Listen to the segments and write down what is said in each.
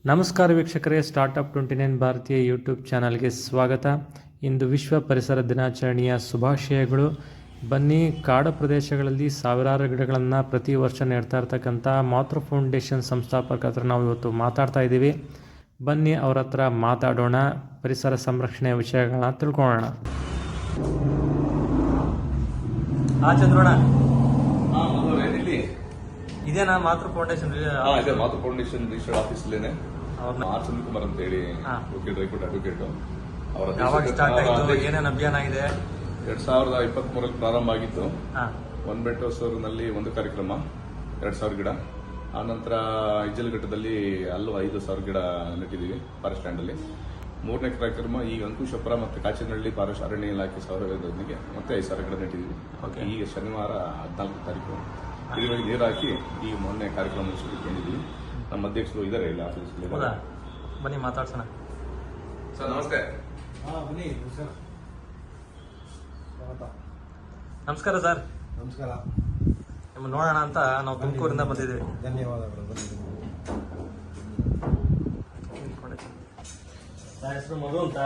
ನಮಸ್ಕಾರ ವೀಕ್ಷಕರೇ, ಸ್ಟಾರ್ಟಪ್ 29 ಭಾರತೀಯ ಯೂಟ್ಯೂಬ್ ಚಾನಲ್ಗೆ ಸ್ವಾಗತ. ಇಂದು ವಿಶ್ವ ಪರಿಸರ ದಿನಾಚರಣೆಯ ಶುಭಾಶಯಗಳು. ಬನ್ನಿ, ಕಾಡು ಪ್ರದೇಶಗಳಲ್ಲಿ ಸಾವಿರಾರು ಗಿಡಗಳನ್ನು ಪ್ರತಿ ವರ್ಷ ನೆಡ್ತಾ ಇರ್ತಕ್ಕಂಥ ಮಾತೃ ಫೌಂಡೇಶನ್ ಸಂಸ್ಥಾಪಕ ಹತ್ರ ನಾವು ಇವತ್ತು ಮಾತಾಡ್ತಾ ಇದ್ದೀವಿ. ಬನ್ನಿ ಅವ್ರ ಹತ್ರ ಮಾತಾಡೋಣ, ಪರಿಸರ ಸಂರಕ್ಷಣೆಯ ವಿಷಯಗಳನ್ನ ತಿಳ್ಕೊಳ್ಳೋಣ. ಚಂದ್ರೋಣ, ಇದೇನಾ ಮಾತೃ ಫೌಂಡೇಶನ್? ಮಾತೃ ಫೌಂಡೇಶನ್ ರಿಜಿಸ್ಟರ್ಡ್ ಆಫೀಸ್ಲೇನೆ ಆರ್ ಚಂದ್ರಕುಮಾರ್ ಅಂತ ಹೇಳಿ ಅಡ್ವೊಕೇಟ್ ಅವರ ಯಾವಾಗ ಸ್ಟಾರ್ಟ್ ಆಯಿತು, ಏನೇನು ಅಭಿಯಾನ ಇದೆ? 2023 ಪ್ರಾರಂಭ ಆಗಿತ್ತು. ಒನ್ಬೆಟ್ಟಹೊಸೂರಿನಲ್ಲಿ ಒಂದು ಕಾರ್ಯಕ್ರಮ 2000 ಗಿಡ, ಆನಂತರ ಇಜ್ಜಲಘಟ್ಟದಲ್ಲಿ ಅಲ್ಲೂ 5000 ಗಿಡ ನೆಟ್ಟಿದ್ದೀವಿ ಫಾರೆಸ್ಟ್ ಲ್ಯಾಂಡ್ ಅಲ್ಲಿ. 3ನೇ ಕಾರ್ಯಕ್ರಮ ಈಗ ಅಂಕುಶಪುರ ಮತ್ತು ಕಾಚನಹಳ್ಳಿ ಫಾರೆಸ್ಟ್ ಅರಣ್ಯ ಇಲಾಖೆ ಸಹಯೋಗದೊಂದಿಗೆ ಮತ್ತೆ 5000 ಗಿಡ ನೆಟ್ಟಿದ್ದೀವಿ. ಈಗ ಶನಿವಾರ 14 ತಾರೀಕು ಇಲ್ಲಿವರೆಗೆ ನೀರು ಹಾಕಿ ಈ ಮೊನ್ನೆ ಕಾರ್ಯಕ್ರಮ ಮುಗಿಸಿಕೊಂಡಿದ್ದೀವಿ. ನಮ್ಮ ಅಧ್ಯಕ್ಷರು ಇದ್ದಾರೆ ಇಲ್ಲ ಆಫೀಸ್. ಬನ್ನಿ ಮಾತಾಡ್ಸೋಣ. ಸರ್ ನಮಸ್ತೆ. ನಮಸ್ಕಾರ ಸರ್. ನಮಸ್ಕಾರ. ನಿಮ್ಮ ನೋಡೋಣ ಅಂತ ನಾವು ತುಮಕೂರಿಂದ ಬಂದಿದ್ದೀವಿ. ಧನ್ಯವಾದಗಳು. ಹೆಸರು ಮಧು ಅಂತ.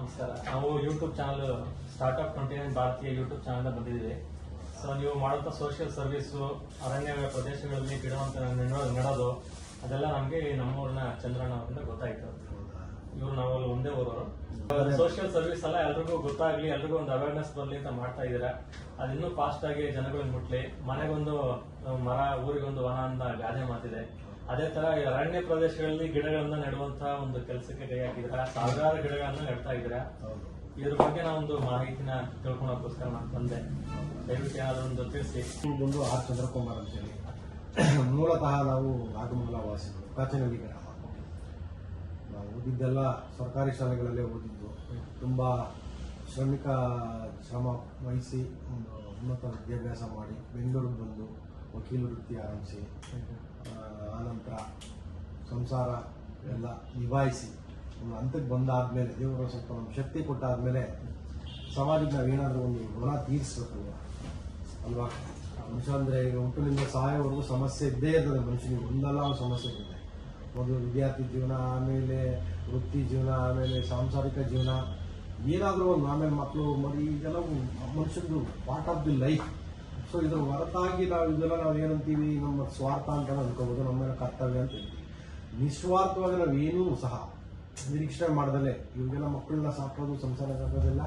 ನಮಸ್ಕಾರ. ನಾವು ಯೂಟ್ಯೂಬ್ ಚಾನಲ್ ಸ್ಟಾರ್ಟ್ಅಪ್ 29 ಭಾರತೀಯ ಯೂಟ್ಯೂಬ್ ಚಾನಲ್ ಬಂದಿದ್ದೀವಿ. ಸೊ ನೀವು ಮಾಡುವಂಥ ಸೋಷಿಯಲ್ ಸರ್ವಿಸು, ಅರಣ್ಯ ಪ್ರದೇಶಗಳಲ್ಲಿ ಗಿಡವನ್ನು ನೆಡೋದು, ಅದೆಲ್ಲ ನಮಗೆ ನಮ್ಮೂರಿನ ಚಂದ್ರಣ್ಣ ಅವರಿಂದ ಗೊತ್ತಾಯಿತು. ಇವರು ನಾವಲ್ಲಿ ಒಂದೇ ಊರವರು. ಸೋಷಿಯಲ್ ಸರ್ವಿಸ್ ಎಲ್ಲ ಎಲ್ರಿಗೂ ಗೊತ್ತಾಗ್ಲಿ, ಎಲ್ರಿಗೂ ಒಂದು ಅವೇರ್ನೆಸ್ ಬರಲಿ ಅಂತ ಮಾಡ್ತಾ ಇದ್ದೀರಾ. ಅದಿನ್ನೂ ಫಾಸ್ಟ್ ಆಗಿ ಜನಗಳಿಗೆ ಮುಟ್ಲಿ. ಮನೆಗೊಂದು ಮರ, ಊರಿಗೊಂದು ವನ ಅಂತ ಗಾದೆ ಮಾತಿದೆ. ಅದೇ ತರ ಅರಣ್ಯ ಪ್ರದೇಶಗಳಲ್ಲಿ ಗಿಡಗಳನ್ನ ನೆಡುವಂತ ಒಂದು ಕೆಲಸಕ್ಕೆ ಕೈ ಹಾಕಿದ್ರ. ಸಾವಿರಾರು ಗಿಡಗಳನ್ನ ನೆಡ್ತಾ ಇದ್ದೀರಾ. ಇದ್ರ ಬಗ್ಗೆ ನಾವೊಂದು ಮಾಹಿತಿನ ತಿಳ್ಕೊಳಕ್ಕೋಸ್ಕರ ನಾನು ಬಂದೆ. ದಯವಿಟ್ಟು ಏನಾದ್ರು ಒಂದು ತಿಳಿಸಿ. ಒಂದು ಆರ್ ಚಂದ್ರಕುಮಾರ್ ಅಂತೇಳಿ, ಮೂಲತಃ ನಾವು ನಾಗಮಂಗಲ ವಾಸಿಗಳು, ಕಾಚನಹಳ್ಳಿ ಗ್ರಾಮ. ನಾವು ಓದಿದ್ದೆಲ್ಲ ಸರ್ಕಾರಿ ಶಾಲೆಗಳಲ್ಲೇ ಓದಿದ್ದು. ತುಂಬ ಶ್ರಮ ವಹಿಸಿ ಒಂದು ಉನ್ನತ ವಿದ್ಯಾಭ್ಯಾಸ ಮಾಡಿ ಬೆಂಗಳೂರಿಗೆ ಬಂದು ವಕೀಲ ವೃತ್ತಿ ಆರಂಭಿಸಿ, ಆನಂತರ ಸಂಸಾರ ಎಲ್ಲ ನಿಭಾಯಿಸಿ ಒಂದು ಹಂತಕ್ಕೆ ಬಂದಾದ್ಮೇಲೆ, ದೇವರು ಸ್ವಲ್ಪ ನಮ್ಗೆ ಶಕ್ತಿ ಕೊಟ್ಟಾದ್ಮೇಲೆ ಸಮಾಜಕ್ಕೆ ನಾವೇನಾದರೂ ಒಂದು ಋಣ ತೀರಿಸ್ಬೇಕಲ್ವ ಅಲ್ವಾ. ಮನುಷ್ಯ ಅಂದರೆ ಈಗ ಹುಟ್ಟಿನಿಂದ ಸಾಯೋವರೆಗೂ ಸಮಸ್ಯೆ ಇದ್ದೇ ಇರ್ತದೆ ಮನುಷ್ಯನಿಗೆ. ಒಂದಲ್ಲ ಒಂದು ಸಮಸ್ಯೆ ಇರ್ತದೆ. ಮೊದಲು ವಿದ್ಯಾರ್ಥಿ ಜೀವನ, ಆಮೇಲೆ ವೃತ್ತಿ ಜೀವನ, ಆಮೇಲೆ ಸಾಂಸಾರಿಕ ಜೀವನ, ಏನಾದರೂ ಒಂದು, ಆಮೇಲೆ ಮಕ್ಕಳು ಮರಿ, ಇದೆಲ್ಲವೂ ಮನುಷ್ಯದ್ದು part of the life. So ಇದ್ರ ಹೊರತಾಗಿ ನಾವು ಏನಂತೀವಿ, ನಮ್ಮ ಸ್ವಾರ್ಥ ಅಂತ ಅನ್ಕೋಬೋದು, ನಮ್ಮ ಕರ್ತವ್ಯ ಅಂತ ಹೇಳ್ತೀವಿ. ನಿಸ್ವಾರ್ಥವಾಗಿ ನಾವೇನೂ ಸಹ ನಿರೀಕ್ಷೆ ಮಾಡ್ದಲೇ ಇವಾಗೆಲ್ಲ ಮಕ್ಕಳನ್ನ ಸಾಕೋದು, ಸಂಸಾರ ಸಾಕೋದೆಲ್ಲ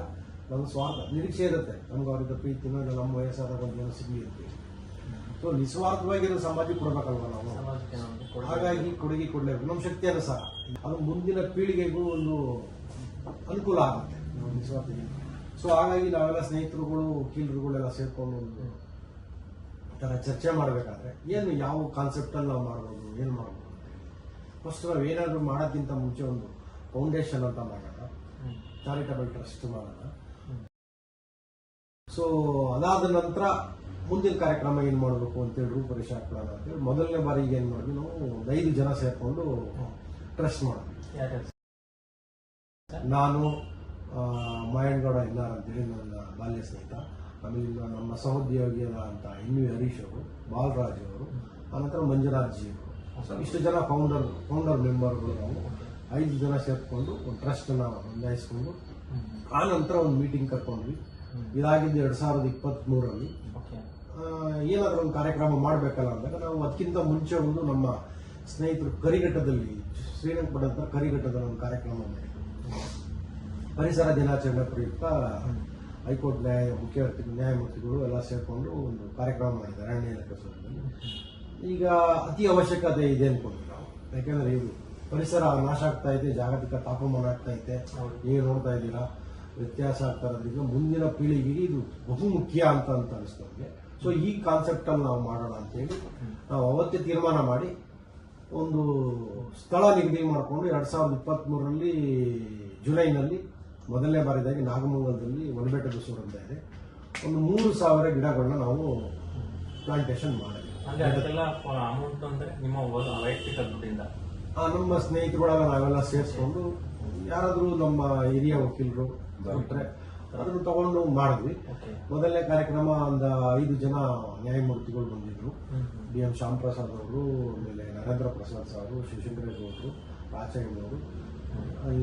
ನಮ್ಗೆ ಸ್ವಾರ್ಥ ನಿರೀಕ್ಷೆ ಇರುತ್ತೆ. ನಮ್ಗೆ ಅವ್ರಿಂದ ಪ್ರೀತಿನೋ ಇಲ್ಲ ನಮ್ಮ ವಯಸ್ಸಾದಾಗ ಒಂದು ಸಿಗಿ ಇರ್ತೀವಿ. ಸೊ ನಿಸ್ವಾರ್ಥವಾಗಿ ಸಮಾಜಕ್ಕೆ ಕೊಡ್ಬೇಕಲ್ವ ನಾವು. ಹಾಗಾಗಿ ಕೊಡುಗೆ ಕೊಡಲೇಬೇಕು ನಮ್ಮ ಶಕ್ತಿ ಅನುಸಾರ. ಅದು ಮುಂದಿನ ಪೀಳಿಗೆಗೂ ಒಂದು ಅನುಕೂಲ ಆಗುತ್ತೆ ನಾವು ನಿಸ್ವಾರ್ಥ. ಸೊ ಹಾಗಾಗಿ ನಾವೆಲ್ಲ ಸ್ನೇಹಿತರುಗಳು, ವಕೀಲರುಗಳೆಲ್ಲ ಸೇರ್ಕೊಂಡು ಒಂದು ಥರ ಚರ್ಚೆ ಮಾಡಬೇಕಾದ್ರೆ ಏನು ಯಾವ ಕಾನ್ಸೆಪ್ಟಲ್ಲಿ ನಾವು ಮಾಡ್ಬೋದು, ಏನು ಮಾಡ್ಬೋದು ಅಂತ. ಫಸ್ಟ್ ನಾವು ಏನಾದರೂ ಮಾಡೋಕ್ಕಿಂತ ಮುಂಚೆ ಒಂದು ಫೌಂಡೇಶನ್ ಅಂತ ಮಾಡೋಣ, ಚಾರಿಟಬಲ್ ಟ್ರಸ್ಟ್ ಮಾಡೋಣ. ಸೊ ಅದಾದ ನಂತರ ಮುಂದಿನ ಕಾರ್ಯಕ್ರಮ ಏನು ಮಾಡಬೇಕು ಅಂತೇಳಿ ರೂಪರೇಷೆ ಹಾಕೋಣ ಅಂತೇಳಿ ಮೊದಲನೇ ಬಾರಿಗೆ ಏನು ಮಾಡಿದ್ವಿ, ನಾವು ಒಂದು 5 ಜನ ಸೇರ್ಕೊಂಡು ಟ್ರಸ್ಟ್ ಮಾಡಿದ್ವಿ. ನಾನು, ಮಾಯಣ್ಣಗೌಡ ಎನ್ನಾರ್ ಅಂತೇಳಿ ನನ್ನ ಬಾಲ್ಯ ಸ್ನೇಹಿತ, ಆಮೇಲೆ ನಮ್ಮ ಸಹೋದ್ಯೋಗಿಯರ ಅಂತ ಹರೀಶ್ ಅವರು, ಬಾಲರಾಜ್ ಅವರು, ಆನಂತರ ಮಂಜುನಾಥ್ ಜಿ ಅವರು. ಇಷ್ಟು ಜನ ಫೌಂಡರ್ ಮೆಂಬರ್ಗಳು. ನಾವು 5 ಜನ ಸೇರ್ಕೊಂಡು ಒಂದು ಟ್ರಸ್ಟ್ನ ನೋಂದಾಯಿಸ್ಕೊಂಡು ಆನಂತರ ಒಂದು ಮೀಟಿಂಗ್ ಕರ್ಕೊಂಡ್ವಿ. ಇದಾಗಿದ್ದು 2023ರಲ್ಲಿ. ಏನಾದರೂ ಒಂದು ಕಾರ್ಯಕ್ರಮ ಮಾಡಬೇಕಲ್ಲ ಅಂದಾಗ ನಾವು ಅದಕ್ಕಿಂತ ಮುಂಚೆ ಒಂದು ನಮ್ಮ ಸ್ನೇಹಿತರು ಕರಿಘಟ್ಟದಲ್ಲಿ, ಶ್ರೀರಂಗಪಟ್ಟಣದ ಕರಿಘಟ್ಟದಲ್ಲಿ ಒಂದು ಕಾರ್ಯಕ್ರಮ ಮಾಡಿದ್ವಿ. ಪರಿಸರ ದಿನಾಚರಣೆ ಪ್ರಯುಕ್ತ ಹೈಕೋರ್ಟ್ ನ್ಯಾಯಮೂರ್ತಿಗಳು ಎಲ್ಲ ಸೇರ್ಕೊಂಡು ಒಂದು ಕಾರ್ಯಕ್ರಮ ಮಾಡಿದ್ದಾರೆ ಅರಣ್ಯ ಇಲಾಖೆ ಸಭೆಯಲ್ಲಿ. ಈಗ ಅತಿ ಅವಶ್ಯಕತೆ ಇದೆ ಅನ್ಕೊಂಡ್ವಿ ನಾವು. ಯಾಕೆಂದ್ರೆ ಇದು ಪರಿಸರ ನಾಶ ಆಗ್ತಾ ಇದೆ, ಜಾಗತಿಕ ತಾಪಮಾನ ಆಗ್ತಾ ಇದೆ, ನೀವು ನೋಡ್ತಾ ಇದ್ದೀರಾ, ವ್ಯತ್ಯಾಸ ಆಗ್ತಾ ಇರೋದ್ರಿಂದ ಮುಂದಿನ ಪೀಳಿಗೆಗೆ ಇದು ಬಹುಮುಖ್ಯ ಅಂತ ಅನಿಸ್ತು ನಮಗೆ. ಸೊ ಈ ಕಾನ್ಸೆಪ್ಟ್ ಅಲ್ಲಿ ನಾವು ಮಾಡೋಣ ಅಂತೇಳಿ ನಾವು ಅವತ್ತೇ ತೀರ್ಮಾನ ಮಾಡಿ ಒಂದು ಸ್ಥಳ ನಿಗದಿ ಮಾಡಿಕೊಂಡು 2023ರಲ್ಲಿ ಜುಲೈನಲ್ಲಿ ಮೊದಲನೇ ಬಾರಿದಾಗಿ ನಾಗಮಂಗಲದಲ್ಲಿ ಒಣಬೆಟ್ಟಹೊಸೂರು ಅಂತ ಇದೆ, ಒಂದು 3000 ಗಿಡಗಳನ್ನ ನಾವು ಪ್ಲಾಂಟೇಶನ್ ಮಾಡಿದ್ವಿ. ನಮ್ಮ ಸ್ನೇಹಿತರೊಳಗ ನಾವೆಲ್ಲ ಸೇರಿಸ್ಕೊಂಡು, ಯಾರಾದರೂ ನಮ್ಮ ಹಿರಿಯ ವಕೀಲರು ಬಿಟ್ಟರೆ ಅದನ್ನು ತಗೊಂಡು ಮಾಡಿದ್ವಿ. ಮೊದಲನೇ ಕಾರ್ಯಕ್ರಮ ಒಂದು 5 ಜನ ನ್ಯಾಯಮೂರ್ತಿಗಳು ಬಂದಿದ್ರು. DM ಶ್ಯಾಮ್ ಪ್ರಸಾದ್ ಅವರು, ಆಮೇಲೆ ನರೇಂದ್ರ ಪ್ರಸಾದ್ ಸಾರು, ಶಿಶಿಂದ್ರೇಶ್ ಅವರು, ರಾಚಯ್ಯನವರು,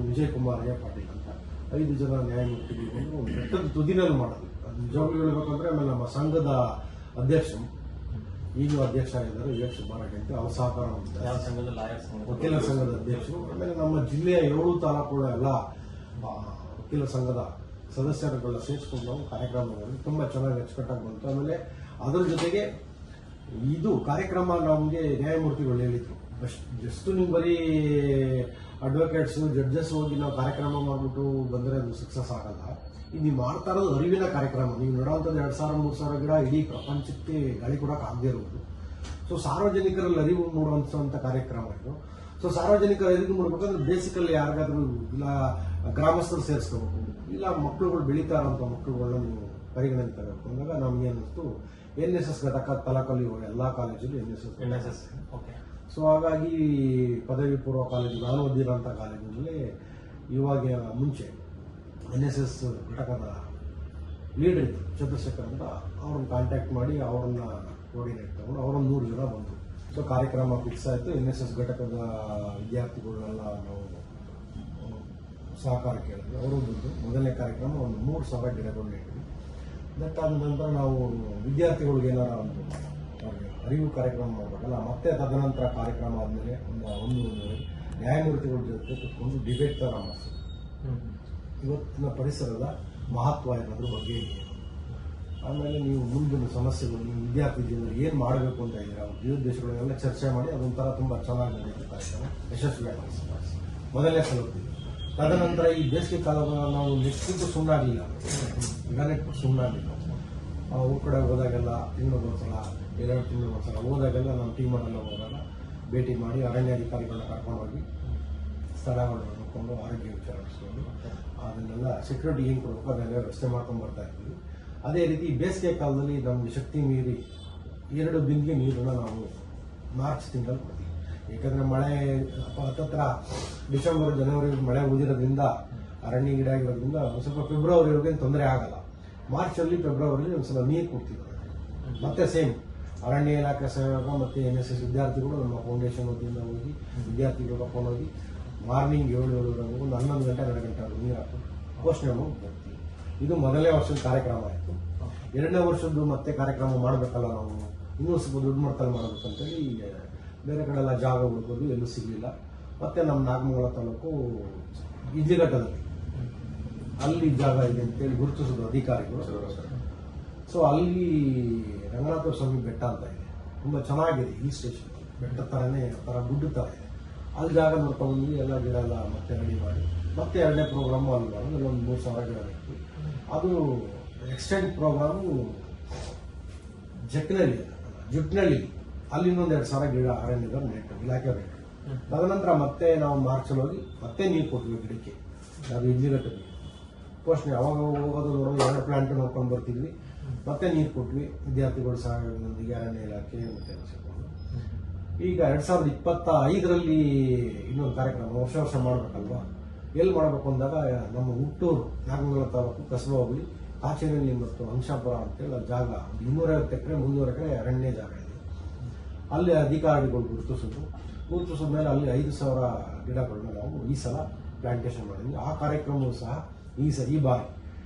ವಿಜಯ್ ಕುಮಾರ್ ಪಾಟೀಲ್ ಅಂತ 5 ಜನ ನ್ಯಾಯಮೂರ್ತಿಗಳು ಬಂದು ಬೆಟ್ಟದ ತುದಿನಲ್ಲಿ ಮಾಡಿದ್ವಿ. ಅದು ನಿಜವಾಗ್ಲೂ ಹೇಳ್ಬೇಕಂದ್ರೆ ಆಮೇಲೆ ನಮ್ಮ ಸಂಘದ ಅಧ್ಯಕ್ಷರು, ಈಗಲೂ ಅಧ್ಯಕ್ಷ ಆಗಿದ್ದಾರೆ ವಿವೇಕ್ ಸುಬ್ಬಾರೆಡ್ಡಿ ಅಂತ, ಅವ್ರ ಸಹಕಾರ ವಕೀಲರ ಸಂಘದ ಅಧ್ಯಕ್ಷರು. ಆಮೇಲೆ ನಮ್ಮ ಜಿಲ್ಲೆಯ 7 ತಾಲೂಕುಗಳ ಎಲ್ಲ ವಕೀಲರ ಸಂಘದ ಸದಸ್ಯರುಗಳ ಸೇರಿಸ್ಕೊಂಡು ನಾವು ಕಾರ್ಯಕ್ರಮ ಮಾಡಿದ್ವಿ. ತುಂಬಾ ಚೆನ್ನಾಗಿ ಅಚ್ಚುಕಟ್ಟಾಗಿ ಬಂತು. ಆಮೇಲೆ ಅದರ ಜೊತೆಗೆ ಇದು ಕಾರ್ಯಕ್ರಮ ನಮಗೆ ನ್ಯಾಯಮೂರ್ತಿಗಳು ಹೇಳಿದ್ರು, ಜಸ್ಟ್ ನೀವು ಬರೀ ಅಡ್ವೊಕೇಟ್ಸ್ ಜಡ್ಜಸ್ ಹೋಗಿ ನಾವು ಕಾರ್ಯಕ್ರಮ ಮಾಡ್ಬಿಟ್ಟು ಬಂದರೆ ಅದು ಸಕ್ಸಸ್ ಆಗಲ್ಲ. ಇದು ನೀವು ಮಾಡ್ತಾ ಇರೋದು ಅರಿವಿನ ಕಾರ್ಯಕ್ರಮ. ನೀವು ನೋಡುವಂಥದ್ದು 2,000-3,000 ಗಿಡ ಇಡೀ ಪ್ರಪಂಚಕ್ಕೆ ಗಾಳಿ ಕೊಡೋಕೆ ಆಗದೆ ಇರುವುದು. ಸೊ ಸಾರ್ವಜನಿಕರಲ್ಲಿ ಅರಿವು ಮೂಡುವಂಥ ಕಾರ್ಯಕ್ರಮ ಇದು. ಸೊ ಸಾರ್ವಜನಿಕರ ಅರಿವು ಮೂಡಬೇಕಂದ್ರೆ ಬೇಸಿಕಲ್ಲಿ ಯಾರಿಗಾದ್ರೂ ಇಲ್ಲ ಗ್ರಾಮಸ್ಥರು ಸೇರಿಸ್ಕೋಬೇಕು, ಇಲ್ಲ ಮಕ್ಕಳುಗಳು ಬೆಳೀತಾ ಇರೋಂಥ ಮಕ್ಕಳುಗಳನ್ನ ನೀವು ಪರಿಗಣನೆ ತಗೋಬೇಕು ಅಂದಾಗ ನಮ್ಗೆ ಅನ್ನಿಸ್ತು NSS ಘಟಕ ತಲಕಲ್ಲಿ ಎಲ್ಲ ಕಾಲೇಜಲ್ಲಿ NSS. ಸೊ ಹಾಗಾಗಿ ಪದವಿ ಪೂರ್ವ ಕಾಲೇಜು ನಾನು ಓದಿರೋಂಥ ಕಾಲೇಜಿನಲ್ಲಿ ಇವಾಗ ಮುಂಚೆ NSS ಘಟಕದ ಲೀಡರ್ ಇತ್ತು ಚಂದ್ರಶೇಖರ್ ಅಂತ, ಅವ್ರನ್ನ ಕಾಂಟ್ಯಾಕ್ಟ್ ಮಾಡಿ ಅವ್ರನ್ನ ಕೋಆರ್ಡಿನೇಟ್ ತಗೊಂಡು ಅವರೊಂದು 100 ಜನ ಬಂದರು. ಸೊ ಕಾರ್ಯಕ್ರಮ ಫಿಕ್ಸ್ ಆಯಿತು. NSS ಘಟಕದ ವಿದ್ಯಾರ್ಥಿಗಳನ್ನೆಲ್ಲ ನಾವು ಸಹಕಾರ ಕೇಳಿದ್ವಿ, ಅವರು ಬಂದು ಮೊದಲನೇ ಕಾರ್ಯಕ್ರಮ ಒಂದು 3,000 ಗಿಡಗಳನ್ನ ಇಟ್ವಿ. ಆದ ನಂತರ ನಾವು ವಿದ್ಯಾರ್ಥಿಗಳಿಗೆ ಏನಾರ ಒಂದು ಅರಿವು ಕಾರ್ಯಕ್ರಮ ಮಾಡಬೇಕಲ್ಲ. ಮತ್ತೆ ತದನಂತರ ಕಾರ್ಯಕ್ರಮ ಆದಮೇಲೆ ಒಂದು ನ್ಯಾಯಮೂರ್ತಿಗಳ ಜೊತೆ ಕುತ್ಕೊಂಡು ಡಿಬೇಟ್ ಥರ ಮಾಡಿಸ್ತೀವಿ. ಇವತ್ತಿನ ಪರಿಸರದ ಮಹತ್ವ ಇರೋದ್ರ ಬಗ್ಗೆ ಏನು, ಆಮೇಲೆ ನೀವು ಮುಂದಿನ ಸಮಸ್ಯೆಗಳು ನೀವು ವಿದ್ಯಾರ್ಥಿ ಜೀವನ ಏನು ಮಾಡಬೇಕು ಅಂತ ಇದ್ದೀರಾ ಉದ್ದೇಶಗಳನ್ನೆಲ್ಲ ಚರ್ಚೆ ಮಾಡಿ ಅದೊಂಥರ ತುಂಬ ಚೆನ್ನಾಗಿ ನಡೆಯುತ್ತೆ ಕಾರ್ಯಕ್ರಮ, ಯಶಸ್ವಿಯಾಗಿ ಮೊದಲನೇ ಸಲ. ತದನಂತರ ಈ ಬೇಸಿಗೆ ಕಾಲದ ನಾವು ನೆಕ್ಸ್ಟ್ ಸುಮ್ಮನಾಗಲಿಲ್ಲ, ಈಗ ನೆಟ್ಟು ಸುಮ್ಮನಾಗಲಿಲ್ಲ. ಊರ ಕಡೆ ಹೋದಾಗೆಲ್ಲ ತಿಂಗಳಿಗೊಂದ್ಸಲ 2 ತಿಂಗಳಿಗೊಂದ್ಸಲ ಹೋದಾಗೆಲ್ಲ ನಮ್ಮ ಟೀಮಲ್ಲೆಲ್ಲ ಹೋದಾಗ ಭೇಟಿ ಮಾಡಿ ಅರಣ್ಯಾಧಿಕಾರಿಗಳನ್ನ ಕರ್ಕೊಂಡೋಗಿ ಸ್ಥಳಗಳನ್ನ ನೋಡಿಕೊಂಡು ಆರೋಗ್ಯ ವಿಚಾರಿಸ್ಕೊಂಡು ಅದನ್ನೆಲ್ಲ ಸೆಕ್ಯೂರಿಟಿ ಏನು ಕೊಡಬೇಕು ಅದನ್ನೆಲ್ಲ ವ್ಯವಸ್ಥೆ ಮಾಡ್ಕೊಂಡು ಬರ್ತಾ ಇರ್ತೀವಿ. ಅದೇ ರೀತಿ ಬೇಸಿಗೆ ಕಾಲದಲ್ಲಿ ನಮಗೆ ಶಕ್ತಿ ಮೀರಿ 2 ಬಿಂದಿಗೆ ನೀರನ್ನು ನಾವು ಮಾರ್ಚ್ ತಿಂಗಳಲ್ಲಿ ಕೊಡ್ತೀವಿ. ಯಾಕಂದರೆ ಮಳೆ ಹತ್ತತ್ರ ಡಿಸೆಂಬರ್ ಜನವರಿ ಮಳೆ ಉದಿರೋದ್ರಿಂದ ಅರಣ್ಯ ಗಿಡ ಆಗಿರೋದ್ರಿಂದ ಒಂದು ಸ್ವಲ್ಪ ಫೆಬ್ರವರಿವರೆಗೆ ತೊಂದರೆ ಆಗಲ್ಲ. ಮಾರ್ಚಲ್ಲಿ ಫೆಬ್ರವರಿಲಿ ಒಂದು ಸಲ ನೀರು ಕೊಡ್ತೀವಿ. ಮತ್ತೆ ಸೇಮ್ ಅರಣ್ಯ ಇಲಾಖೆ ಸಹಯೋಗ ಮತ್ತು NSS ವಿದ್ಯಾರ್ಥಿಗಳು ನಮ್ಮ ಫೌಂಡೇಶನ್ ವತಿಯಿಂದ ಹೋಗಿ ವಿದ್ಯಾರ್ಥಿಗಳು ಕರ್ಕೊಂಡೋಗಿ ಮಾರ್ನಿಂಗ್ 7-7:30 ಒಂದು 11 ಗಂಟೆ 2 ಗಂಟೆ ನೀರು ಹಾಕೊಂಡು ಘೋಷಣೆ ಮಾಡಿ ಬರ್ತೀವಿ. ಇದು ಮೊದಲನೇ ವರ್ಷದ ಕಾರ್ಯಕ್ರಮ ಆಯಿತು. 2ನೇ ವರ್ಷದ್ದು ಮತ್ತೆ ಕಾರ್ಯಕ್ರಮ ಮಾಡಬೇಕಲ್ಲ, ನಾವು ಇನ್ನೂ ಸ್ವಲ್ಪ ದೊಡ್ಡ ಮಟ್ಟದಲ್ಲಿ ಮಾಡಬೇಕಂತೇಳಿ ಬೇರೆ ಕಡೆ ಎಲ್ಲ ಜಾಗ ಹುಡುಕೋದು ಎಲ್ಲೂ ಸಿಗಲಿಲ್ಲ. ಮತ್ತೆ ನಮ್ಮ ನಾಗಮಂಗಲ ತಾಲೂಕು ಇಜ್ಲಿಘಟ್ಟದಲ್ಲಿ ಅಲ್ಲಿ ಜಾಗ ಇದೆ ಅಂತೇಳಿ ಗುರುತಿಸೋದು ಅಧಿಕಾರಿಗಳು. ಸೊ ಅಲ್ಲಿ ರಂಗನಾಥ ಸ್ವಾಮಿ ಬೆಟ್ಟ ಅಂತ ಇದೆ, ತುಂಬ ಚೆನ್ನಾಗಿದೆ ಹಿಲ್ ಸ್ಟೇಷನ್, ಬೆಟ್ಟ ಥರನೇ ಥರ ಗುಡ್ಡ ಥರ ಇದೆ. ಅಲ್ಲಿ ಜಾಗ ನೋಡ್ಕೊಂಡು ಎಲ್ಲ ಗಿಡ ಎಲ್ಲ ಮತ್ತೆ ರೆಡಿ ಮಾಡಿ ಮತ್ತೆ 2ನೇ ಪ್ರೋಗ್ರಾಮು ಅಲ್ಲಿ ಮಾಡಿ ಒಂದು 3,000 ಗಿಡ ಇತ್ತು. ಅದು ಎಕ್ಸ್ಟೆಂಡ್ ಪ್ರೋಗ್ರಾಮು ಜುಟ್ನಳ್ಳಿ ಅಲ್ಲಿ ಇನ್ನೊಂದು 2,000 ಗಿಡ ಅರಣ್ಯದ ನೆಟ್ಟು ಇಲಾಖೆ ಬೇಕು. ತದನಂತರ ಮತ್ತೆ ನಾವು ಮಾರ್ಚಲ್ಲಿ ಹೋಗಿ ಮತ್ತೆ ನೀರು ಕೊಟ್ವಿ ಗಿಡಕ್ಕೆ, ಅದು ಇಜ್ಲಿಘಟ್ಟದಲ್ಲಿ ಪೋಷಣೆ ಅವಾಗ ಹೋಗೋದು ನೋಡೋದು 2 ಪ್ಲಾಂಟ್ ನೋಡ್ಕೊಂಡು ಬರ್ತಿದ್ವಿ. ಮತ್ತೆ ನೀರು ಕೊಟ್ವಿ ವಿದ್ಯಾರ್ಥಿಗಳು ಸಹಯೋಗದೊಂದಿಗೆ ಅರಣ್ಯ ಇಲಾಖೆ ಮತ್ತೆ ಸೇರಿಕೊಂಡು. ಈಗ 2025ರಲ್ಲಿ ಇನ್ನೊಂದು ಕಾರ್ಯಕ್ರಮ ವರ್ಷ ಮಾಡಬೇಕಲ್ವಾ, ಎಲ್ಲಿ ಮಾಡಬೇಕು ಅಂದಾಗ ನಮ್ಮ ಹುಟ್ಟೂರು ನಾಗಮಂಗಲ ತಾಲೂಕು ಕಸಬಾ ಹೋಬಳಿ ಕಾಚೇನಹಳ್ಳಿ ಮತ್ತು ಅಂಶಾಪುರ ಅಂತೇಳಿ ಜಾಗ 250 ಎಕರೆ 300 ಎಕರೆ ಅರಣ್ಯ ಜಾಗ ಇದೆ. ಅಲ್ಲಿ ಅಧಿಕಾರಿಗಳು ಗುರುತಿಸಿದ ಮೇಲೆ ಅಲ್ಲಿ 5,000 ಗಿಡಗಳನ್ನ ನಾವು ಈ ಸಲ ಪ್ಲಾಂಟೇಶನ್ ಮಾಡಿದ್ವಿ. ಆ ಕಾರ್ಯಕ್ರಮವೂ ಸಹ ಈ ಬಾರಿ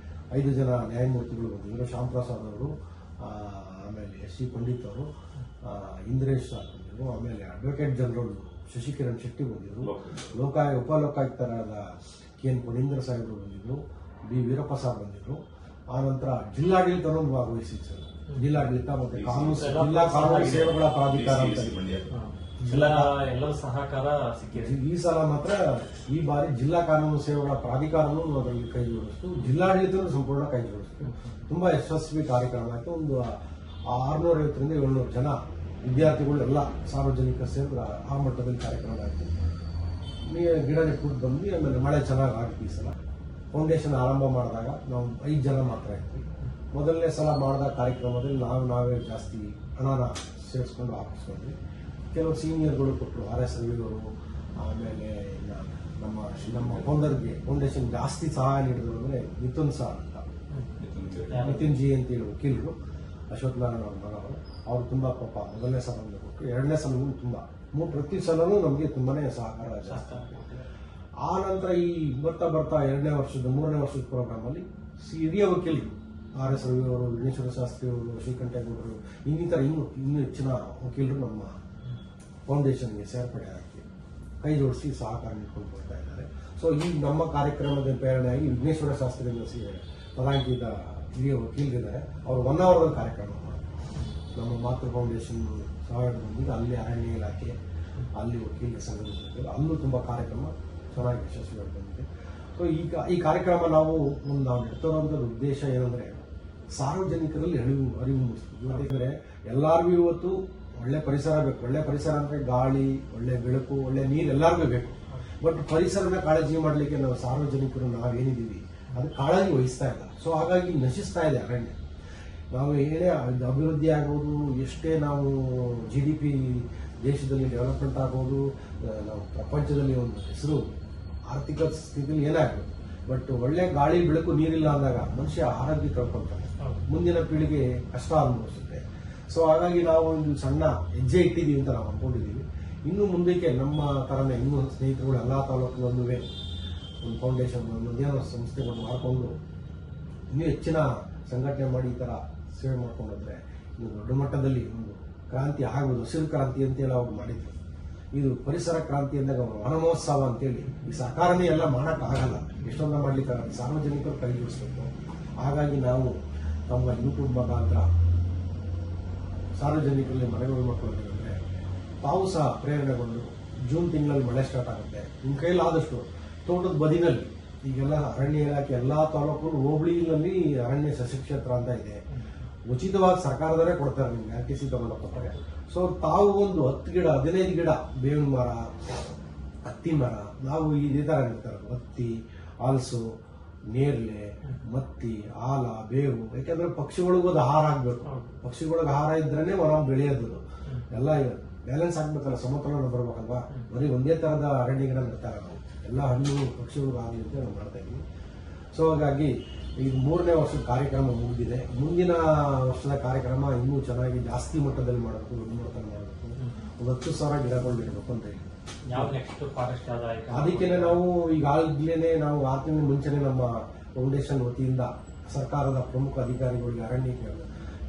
5 ಜನ ನ್ಯಾಯಮೂರ್ತಿಗಳು ಬಂದಿದ್ದರು. ಶ್ಯಾಮ್ ಪ್ರಸಾದ್ ಅವರು, ಆಮೇಲೆ SC ಪಂಡಿತ್ ಅವರು, ಇಂದ್ರೇಶ್ ಸರ್ ಬಂದಿದ್ರು, ಆಮೇಲೆ ಅಡ್ವೊಕೇಟ್ ಜನರಲ್ ಶಶಿಕಿರಣ್ ಶೆಟ್ಟಿ ಬಂದಿದ್ರು, ಉಪಲೋಕಾಯುಕ್ತರಾದ KN ಪುಣೀಂದ್ರ ಸಾಹೇಬರು ಬಂದಿದ್ರು, B ವೀರಪ್ಪ ಸಾಹೇಬ್ ಬಂದಿದ್ರು. ಆನಂತರ ಜಿಲ್ಲಾಡಳಿತನೂ ಭಾಗವಹಿಸಿದ್ರು. ಜಿಲ್ಲಾಡಳಿತ ಮತ್ತೆ ಜಿಲ್ಲಾ ಕಾನೂನು ಸೇವೆಗಳ ಪ್ರಾಧಿಕಾರ ಅಂತ ಎಲ್ಲರ ಸಹಕಾರ ಸಿಕ್ಕಿದೆ. ಈ ಸಲ ಮಾತ್ರ ಈ ಬಾರಿ ಜಿಲ್ಲಾ ಕಾನೂನು ಸೇವೆಗಳ ಪ್ರಾಧಿಕಾರನೂ ಅದರಲ್ಲಿ ಕೈ ಜೋಡಿಸ್ತು, ಜಿಲ್ಲಾಡಳಿತನೂ ಸಂಪೂರ್ಣ ಕೈ ಜೋಡಿಸ್ತು. ತುಂಬಾ ಯಶಸ್ವಿ ಕಾರ್ಯಕ್ರಮ ಆಯಿತು. ಒಂದು 650ರಿಂದ 700 ಜನ ವಿದ್ಯಾರ್ಥಿಗಳು ಎಲ್ಲ ಸಾರ್ವಜನಿಕ ಸೇರಿದ್ರೆ ಆ ಮಟ್ಟದಲ್ಲಿ ಕಾರ್ಯಕ್ರಮ ಆಯಿತು. ಗಿಡ ನೆಟ್ಬಿಟ್ಟು ಬಂದ್ವಿ. ಆಮೇಲೆ ಮಳೆ ಚೆನ್ನಾಗಿ ಆಗುತ್ತೆ. ಈ ಸಲ ಫೌಂಡೇಶನ್ ಆರಂಭ ಮಾಡಿದಾಗ ನಾವು 5 ಜನ ಮಾತ್ರ ಇದ್ವಿ. ಮೊದಲನೇ ಸಲ ಮಾಡಿದ ಕಾರ್ಯಕ್ರಮದಲ್ಲಿ ನಾವೇ ಜಾಸ್ತಿ ಹಣನ ಸೇರಿಸ್ಕೊಂಡು ಹಾಕಿಸ್ಕೊಂಡ್ವಿ. ಕೆಲವು ಸೀನಿಯರ್ಗಳು ಕೊಟ್ಟರು, RS ರವಿಯವರು, ಆಮೇಲೆ ನಮ್ಮ ಫೌಂಡರ್ಗೆ ಫೌಂಡೇಶನ್ ಜಾಸ್ತಿ ಸಹಾಯ ನೀಡಿದ್ರು ಅಂದರೆ ಮಿಥುನ್ ಸಾರ್ ಅಂತ ನಿತಿನ್ ಜಿ ಅಂತೇಳಿ ವಕೀಲರು, ಅಶ್ವಥ್ ನಾರಾಯಣ ಅವ್ರ ಮಗ ಅವರು ತುಂಬ ಪಾಪ ಮೊದಲನೇ ಸಲ ಕೊಟ್ಟರು, ಎರಡನೇ ಸಲ ತುಂಬ ಪ್ರತಿ ಸಲನೂ ನಮಗೆ ತುಂಬಾನೇ ಸಹಕಾರ ಜಾಸ್ತಿ. ಆ ನಂತರ ಈ ಬರ್ತಾ ಬರ್ತಾ ಮೂರನೇ ವರ್ಷದ ಪ್ರೋಗ್ರಾಮಲ್ಲಿ ಹಿರಿಯ ವಕೀಲರು RS ರವಿ ಅವರು, ವಿಘ್ನೇಶ್ವರ ಶಾಸ್ತ್ರಿ ಅವರು, ಶ್ರೀಕಂಠೇಗೌಡರು, ಇನ್ನಿತರ ಇನ್ನೂ ಹೆಚ್ಚಿನ ವಕೀಲರು ನಮ್ಮ ಫೌಂಡೇಶನ್ಗೆ ಸೇರ್ಪಡೆ ಹಾಕಿ ಕೈ ಜೋಡಿಸಿ ಸಹಕಾರ ನೀಡ್ಕೊಂಡು ಬರ್ತಾ ಇದ್ದಾರೆ. ಸೊ ಈ ನಮ್ಮ ಕಾರ್ಯಕ್ರಮದ ಪ್ರೇರಣೆಯಾಗಿ ವಿಘ್ನೇಶ್ವರ ಶಾಸ್ತ್ರಿ ಪದಾಂಕಿತ ಹಿರಿಯ ವಕೀಲರಿದ್ದಾರೆ, ಅವರು 1 ಅವರ್ ಕಾರ್ಯಕ್ರಮ ನಮ್ಮ ಮಾತೃ ಫೌಂಡೇಶನ್ ಸಹಯೋಗದೊಂದಿಗೆ ಅಲ್ಲಿ ಅರಣ್ಯ ಇಲಾಖೆ, ಅಲ್ಲಿ ವಕೀಲರ ಸಂಘದ ಅಲ್ಲೂ ತುಂಬ ಕಾರ್ಯಕ್ರಮ ಚೆನ್ನಾಗಿ ಯಶಸ್ವಿಯಾಗಿ ಬಂದಿದೆ. ಸೊ ಈ ಕಾರ್ಯಕ್ರಮ ನಾವು ಇಡ್ತಿರೋಂಥದ್ದು ಉದ್ದೇಶ ಏನಂದರೆ ಸಾರ್ವಜನಿಕರಲ್ಲಿ ಅರಿವು ಮೂಡಿಸ್ತೀವಿ. ಯಾಕಂದರೆ ಎಲ್ಲರಿಗೂ ಇವತ್ತು ಒಳ್ಳೆ ಪರಿಸರ ಬೇಕು. ಒಳ್ಳೆ ಪರಿಸರ ಅಂದರೆ ಗಾಳಿ, ಒಳ್ಳೆ ಬೆಳಕು, ಒಳ್ಳೆ ನೀರು ಎಲ್ಲರಿಗೂ ಬೇಕು. ಬಟ್ ಪರಿಸರನ ಕಾಳಜಿ ಮಾಡಲಿಕ್ಕೆ ನಾವು ಸಾರ್ವಜನಿಕರು ನಾವೇನಿದ್ದೀವಿ ಅದು ಕಾಳಜಿ ವಹಿಸ್ತಾ ಇಲ್ಲ. ಸೊ ಹಾಗಾಗಿ ನಶಿಸ್ತಾ ಇದೆ ಅರಣ್ಯ. ನಾವು ಏನೇ ಅಭಿವೃದ್ಧಿ ಆಗೋದು, ಎಷ್ಟೇ ನಾವು GDP ದೇಶದಲ್ಲಿ ಡೆವಲಪ್ಮೆಂಟ್ ಆಗೋದು, ನಾವು ಪ್ರಪಂಚದಲ್ಲಿ ಒಂದು ಹೆಸರು ಆರ್ಥಿಕ ಸ್ಥಿತಿಯಲ್ಲಿ ಏನಾಗಬೇಕು, ಬಟ್ ಒಳ್ಳೆ ಗಾಳಿ ಬೆಳಕು ನೀರಿಲ್ಲ ಅಂದಾಗ ಮನುಷ್ಯ ಆರೋಗ್ಯ ಕಳ್ಕೊಳ್ತಾನೆ, ಮುಂದಿನ ಪೀಳಿಗೆ ಕಷ್ಟ ಅನುಭವಿಸುತ್ತೆ. ಸೊ ಹಾಗಾಗಿ ನಾವು ಒಂದು ಸಣ್ಣ ಹೆಜ್ಜೆ ಇಟ್ಟಿದ್ದೀವಿ ಅಂತ ನಾವು ಅಂದ್ಕೊಂಡಿದ್ದೀವಿ. ಇನ್ನು ಮುಂದಕ್ಕೆ ನಮ್ಮ ಥರನೇ ಇನ್ನೂ ಸ್ನೇಹಿತರುಗಳು ಎಲ್ಲ ತಾಲೂಕಿನಲ್ಲೂ ಒಂದು ಫೌಂಡೇಶನ್, ಒಂದೇನೋ ಸಂಸ್ಥೆಗಳನ್ನು ಮಾಡಿಕೊಂಡು ಇನ್ನೂ ಹೆಚ್ಚಿನ ಸಂಘಟನೆ ಮಾಡಿ ಈ ಥರ ಸೇವೆ ಮಾಡ್ಕೊಂಡ್ರೆ ಇದು ದೊಡ್ಡ ಮಟ್ಟದಲ್ಲಿ ಒಂದು ಕ್ರಾಂತಿ ಆಗ್ಬೋದು. ಹಸಿರು ಕ್ರಾಂತಿ ಅಂತೇಳಿ ಅವ್ರು ಮಾಡಿದ್ರು, ಇದು ಪರಿಸರ ಕ್ರಾಂತಿ ಅಂದಾಗ ವನ ಮಹೋತ್ಸವ ಅಂತೇಳಿ ಈ ಸರ್ಕಾರನೇ ಎಲ್ಲ ಮಾಡೋಕ್ಕಾಗಲ್ಲ, ಎಷ್ಟೊಂದು ಮಾಡ್ಲಿಕ್ಕೆ ಸಾರ್ವಜನಿಕರು ಕೈ ಜೋಡಿಸ್ಬೇಕು. ಹಾಗಾಗಿ ನಾವು ನಮ್ಮ ಯೂಟ್ಯೂಬ್ ಮುಖಾಂತರ ಸಾರ್ವಜನಿಕರಲ್ಲಿ ಮನವಿ ಮಾಡ್ಕೊಳ್ಳೋದಂದ್ರೆ ತಾವು ಸಹ ಪ್ರೇರಣೆಗೊಂಡು ಜೂನ್ ತಿಂಗಳಲ್ಲಿ ಮಳೆ ಸ್ಟಾರ್ಟ್ ಆಗುತ್ತೆ, ನಿಮ್ಮ ಕೈಲಾದಷ್ಟು ತೋಟದ ಬದಿನಲ್ಲಿ ಈಗೆಲ್ಲ ಅರಣ್ಯ ಇಲಾಖೆ ಎಲ್ಲ ತಾಲೂಕು ಹೋಬಳಿನಲ್ಲಿ ಅರಣ್ಯ ಸಸ್ಯಕ್ಷೇತ್ರ ಅಂತ ಇದೆ, ಉಚಿತವಾಗಿ ಸರ್ಕಾರದವರೇ ಕೊಡ್ತಾರೆ ನಿಮ್ಗೆ RTC ತಗೊಂಡೋಗ್ತಾರೆ. ಸೊ ತಾವು ಒಂದು 10 ಗಿಡ 15 ಗಿಡ ಬೇವಿನ ಮರ, ಹತ್ತಿ ಮರ, ನಾವು ಇದೇ ಥರ ಇರ್ತಾರೆ ಹತ್ತಿ, ಆಲ್ಸು, ನೇರ್ಲೆ, ಮತ್ತಿ, ಆಲ, ಬೇವು, ಯಾಕೆಂದ್ರೆ ಪಕ್ಷಿಗಳಿಗೂ ಅದು ಆಹಾರ ಆಗ್ಬೇಕು. ಪಕ್ಷಿಗಳಿಗೆ ಆಹಾರ ಇದ್ರೇನೆ ವನ ಬೆಳೆಯೋದು. ಎಲ್ಲ ಬ್ಯಾಲೆನ್ಸ್ ಆಗ್ಬೇಕಲ್ಲ, ಸಮತೋಲನ ಬರ್ಬೇಕಲ್ವಾ. ಬರೀ ಒಂದೇ ತರದ ಅರಣ್ಯ ಗಿಡ ನೆಡ್ತಾರೆ ನಾವು, ಎಲ್ಲ ಹಣ್ಣು ಪಕ್ಷಿಗಳು ಆಗಲಿ ಅಂತ ನಾವು ಮಾಡ್ತಾ ಇದ್ವಿ. ಸೊ ಹಾಗಾಗಿ ಇದು 3ನೇ ವರ್ಷದ ಕಾರ್ಯಕ್ರಮ ಮುಗಿದಿದೆ. ಮುಂದಿನ ವರ್ಷದ ಕಾರ್ಯಕ್ರಮ ಇನ್ನೂ ಚೆನ್ನಾಗಿ ಜಾಸ್ತಿ ಮಟ್ಟದಲ್ಲಿ ಮಾಡಬೇಕು, ದೊಡ್ಡ ಮಟ್ಟದಲ್ಲಿ ಮಾಡಬೇಕು. ಒಂದು 10,000 ಗಿಡಗಳು ಇಡಬೇಕು ಅಂತ ಹೇಳಿ ಅದಕ್ಕೇನೆ ನಾವು ಈಗಾಗಲೇ ನಾವು 6 ತಿಂಗಳ ಮುಂಚೆನೆ ನಮ್ಮ ಫೌಂಡೇಶನ್ ವತಿಯಿಂದ ಸರ್ಕಾರದ ಪ್ರಮುಖ ಅಧಿಕಾರಿಗಳಿಗೆ, ಅರಣ್ಯ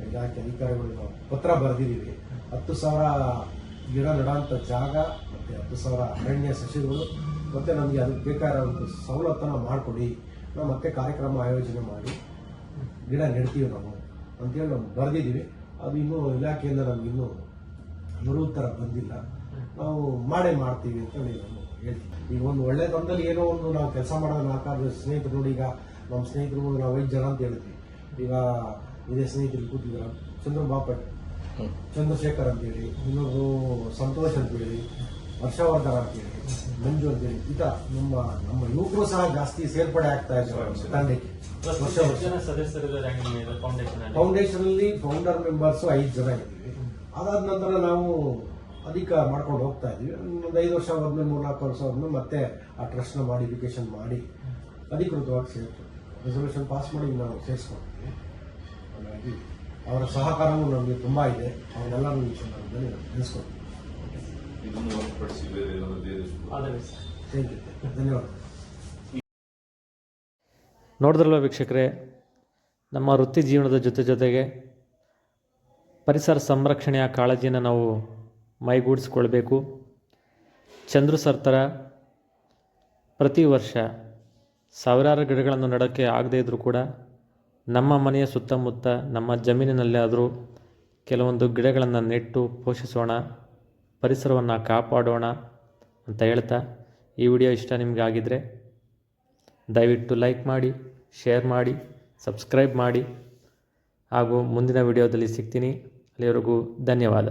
ಇಲಾಖೆ ಅಧಿಕಾರಿಗಳಿಗೆ ಪತ್ರ ಬರೆದಿದ್ದೀವಿ. 10,000 ಗಿಡ ನೆಡುವಂಥ ಜಾಗ ಮತ್ತು 10,000 ಅರಣ್ಯ ಸಸಿಗಳು, ಮತ್ತು ನಮಗೆ ಅದಕ್ಕೆ ಬೇಕಾದ ಒಂದು ಸವಲತ್ತನ್ನು ಮಾಡಿಕೊಡಿ, ನಾವು ಮತ್ತೆ ಕಾರ್ಯಕ್ರಮ ಆಯೋಜನೆ ಮಾಡಿ ಗಿಡ ನೆಡ್ತೀವಿ ನಾವು ಅಂತೇಳಿ ನಾವು ಬರೆದಿದ್ದೀವಿ. ಅದು ಇನ್ನೂ ಇಲಾಖೆಯಿಂದ ನಮಗಿನ್ನೂ ಮರುತ್ತರ ಬಂದಿಲ್ಲ, ನಾವು ಮಾಡ್ತೀವಿ ಅಂತೇಳಿ ನಾವು ಹೇಳ್ತೀವಿ. ಈಗ ಒಂದು ಒಳ್ಳೆ ತಂದಲ್ಲಿ ಏನೋ ಒಂದು ನಾವು ಕೆಲಸ ಮಾಡೋದು 4 ಸ್ನೇಹಿತರು ನೋಡಿ, ಈಗ ನಮ್ಮ ಸ್ನೇಹಿತರು ನಾವು 5 ಜನ ಅಂತ ಹೇಳ್ತೀವಿ. ಈಗ ಇದೇ ಸ್ನೇಹಿತರು ಕೂತಿದ್ದಾರೆ, ಚಂದ್ರಬಾಪಟ್, ಚಂದ್ರಶೇಖರ್ ಅಂತೇಳಿ, ಇನ್ನೊಬ್ರು ಸಂತೋಷ್ ಅಂತೇಳಿ, ಹರ್ಷವರ್ಧನ್ ಅಂತೇಳಿ, ಮಂಜು ಅಂತೇಳಿ, ಈ ಥರ ನಮ್ಮ ಯುವಕರು ಸಹ ಜಾಸ್ತಿ ಸೇರ್ಪಡೆ ಆಗ್ತಾ ಇದ್ದಾರೆ ತಂಡಕ್ಕೆ. ಫೌಂಡೇಶನ್ ಅಲ್ಲಿ ಫೌಂಡರ್ ಮೆಂಬರ್ಸ್ 5 ಜನ ಇದ್ದೀವಿ. ಅದಾದ ನಂತರ ನಾವು ಅಧಿಕ ಮಾಡ್ಕೊಂಡು ಹೋಗ್ತಾ ಇದೀವಿ. ಒಂದು 5 ವರ್ಷ ಆದ್ಮೇಲೆ 3-4 ವರ್ಷ ಆದ್ಮೇಲೆ ಮತ್ತೆ ಆ ಟ್ರಸ್ಟ್ನ ಮಾಡಿಫಿಕೇಶನ್ ಮಾಡಿ ಅಧಿಕೃತವಾಗಿ ಸೇರ್ತೀವಿ. ರೆಸಲ್ಯೂಷನ್ ಪಾಸ್ ಮಾಡಿ ನಾವು ಸೇರಿಸ್ಕೊಳ್ತೀವಿ. ಹಾಗಾಗಿ ಅವರ ಸಹಕಾರವೂ ನಮಗೆ ತುಂಬ ಇದೆ, ಅವನ್ನೆಲ್ಲರೂ ಈ ಸಂದರ್ಭದಲ್ಲಿ ನಾವು ತಿಳಿಸ್ಕೊಡ್ತೀವಿ. ಧನ್ಯವಾದ. ನೋಡಿದ್ರಲ್ವ ವೀಕ್ಷಕರೇ, ನಮ್ಮ ವೃತ್ತಿ ಜೀವನದ ಜೊತೆಗೆ ಪರಿಸರ ಸಂರಕ್ಷಣೆಯ ಕಾಳಜಿಯನ್ನು ನಾವು ಮೈಗೂಡಿಸ್ಕೊಳ್ಬೇಕು. ಚಂದ್ರು ಸರ್ ಥರ ಪ್ರತಿ ವರ್ಷ ಸಾವಿರಾರು ಗಿಡಗಳನ್ನು ನೆಡೋಕ್ಕೆ ಆಗದೇ ಇದ್ದರೂ ಕೂಡ ನಮ್ಮ ಮನೆಯ ಸುತ್ತಮುತ್ತ ನಮ್ಮ ಜಮೀನಿನಲ್ಲೇ ಆದರೂ ಕೆಲವೊಂದು ಗಿಡಗಳನ್ನು ನೆಟ್ಟು ಪೋಷಿಸೋಣ, ಪರಿಸರವನ್ನು ಕಾಪಾಡೋಣ ಅಂತ ಹೇಳ್ತಾ, ಈ ವಿಡಿಯೋ ಇಷ್ಟ ನಿಮಗೆ ಆಗಿದ್ದರೆ ದಯವಿಟ್ಟು ಲೈಕ್ ಮಾಡಿ, ಶೇರ್ ಮಾಡಿ, ಸಬ್ಸ್ಕ್ರೈಬ್ ಮಾಡಿ ಹಾಗೂ ಮುಂದಿನ ವಿಡಿಯೋದಲ್ಲಿ ಸಿಗ್ತೀನಿ. ಅಲ್ಲಿವರೆಗೂ ಧನ್ಯವಾದ.